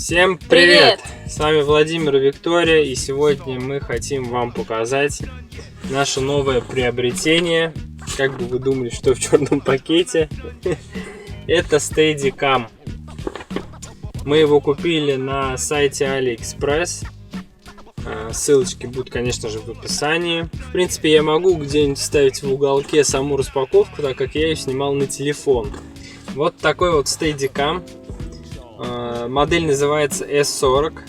Всем привет! С вами Владимир и Виктория, и сегодня мы хотим вам показать наше новое приобретение. Как бы вы думали, что в черном пакете? Это Steadicam. Мы его купили на сайте AliExpress. Ссылочки будут, конечно же, в описании. В принципе, я могу где-нибудь ставить в уголке саму распаковку, так как я ее снимал на телефон. Вот такой вот Steadicam. Модель называется S40,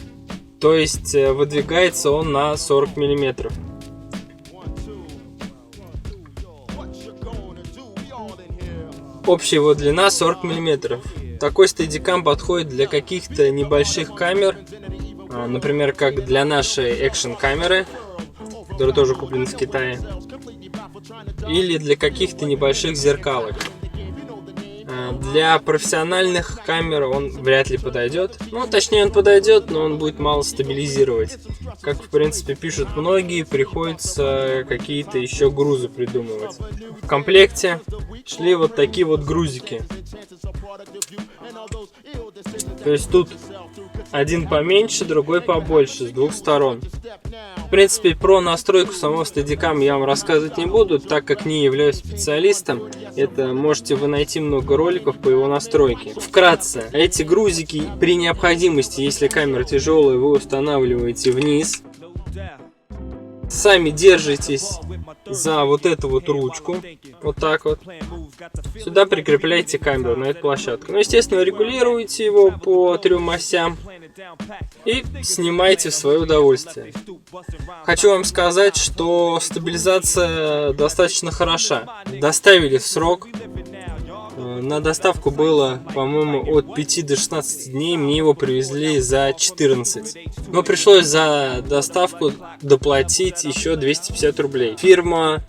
то есть выдвигается он на 40 мм. Общая его длина 40 мм. Такой Steadicam подходит для каких-то небольших камер, например, как для нашей экшн камеры, которая тоже куплена в Китае, или для каких-то небольших зеркалок. Для профессиональных камер он вряд ли подойдет. Ну, точнее, он подойдет, но он будет мало стабилизировать. Как, в принципе, пишут многие, приходится какие-то еще грузы придумывать. В комплекте шли вот такие вот грузики. То есть тут один поменьше, другой побольше, с двух сторон. В принципе, про настройку самого Steadicam я вам рассказывать не буду, так как не являюсь специалистом. Это можете вы найти много роликов по его настройке. Вкратце, эти грузики при необходимости, если камера тяжелая, вы устанавливаете вниз. Сами держитесь за вот эту вот ручку, вот так вот. Сюда прикрепляете камеру на эту площадку. Ну, естественно, регулируете его по 3 осям и снимаете в свое удовольствие. Хочу вам сказать, что стабилизация достаточно хороша. Доставили в срок. На доставку было, по-моему, от 5 до 16 дней. Мне его привезли за 14. Но пришлось за доставку доплатить еще 250 рублей. Фирма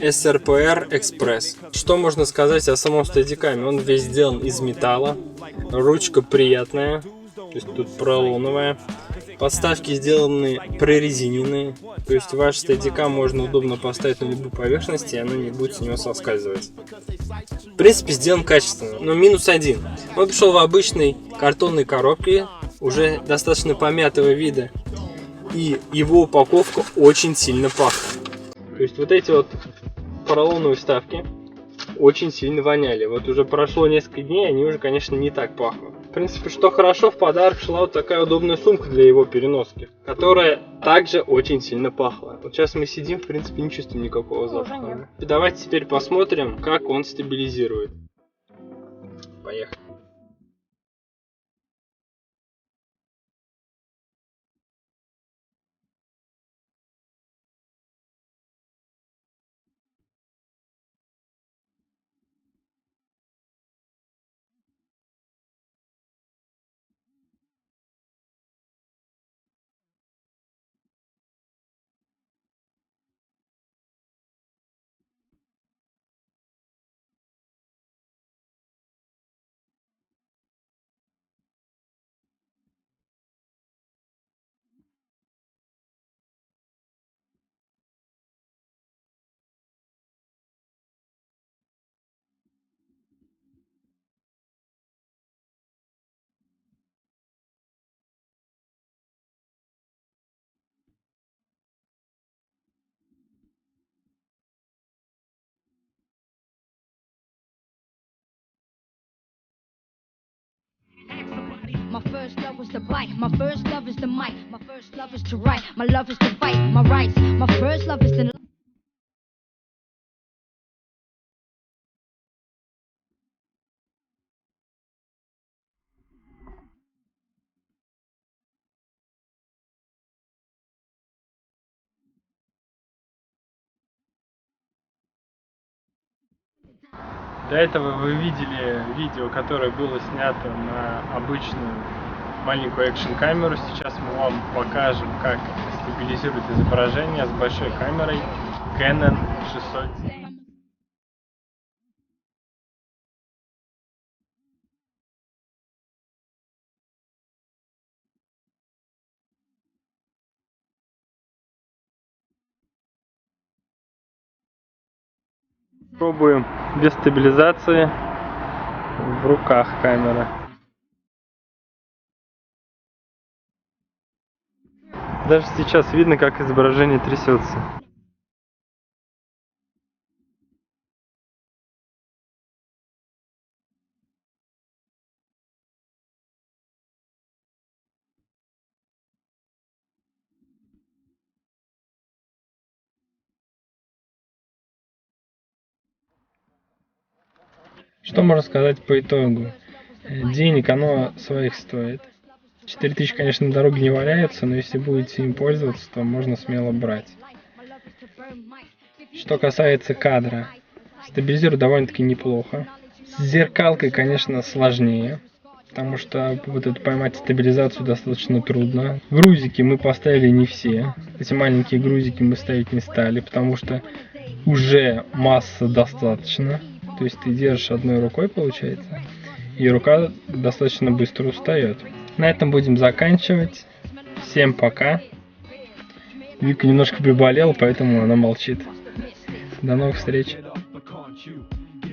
SRPR Express. Что можно сказать о самом Steadicam? Он весь сделан из металла. Ручка приятная. То есть тут поролоновая. Подставки сделаны прорезиненные. То есть ваш Steadicam можно удобно поставить на любую поверхность, и оно не будет с него соскальзывать. В принципе, сделан качественно, но минус один. Он пришел в обычной картонной коробке, уже достаточно помятого вида. И его упаковка очень сильно пахнет. То есть вот эти вот поролоновые вставки очень сильно воняли. Вот уже прошло несколько дней, они уже, конечно, не так пахнут. В принципе, что хорошо, в подарок шла вот такая удобная сумка для его переноски, которая также очень сильно пахла. Вот сейчас мы сидим, в принципе, не чувствуем никакого запаха. Давайте теперь посмотрим, как он стабилизирует. Поехали. My first love was to bite, my first love is the mic, my first love is to write, my love is to fight, my rights, my first love is to... До этого вы видели видео, которое было снято на обычную маленькую экшн камеру. Сейчас мы вам покажем, как стабилизирует изображение с большой камерой Canon 600. Пробуем без стабилизации в руках камера. Даже сейчас видно, как изображение трясется. Что можно сказать по итогу? Денег оно своих стоит. 4000, конечно, на дороге не валяются, но если будете им пользоваться, то можно смело брать. Что касается кадра, стабилизирует довольно-таки неплохо. С зеркалкой, конечно, сложнее, потому что вот эту поймать стабилизацию достаточно трудно. Грузики мы поставили не все. Эти маленькие грузики мы ставить не стали, потому что уже масса достаточно. То есть ты держишь одной рукой, получается, и рука достаточно быстро устает. На этом будем заканчивать. Всем пока. Вика немножко приболела, поэтому она молчит. До новых встреч.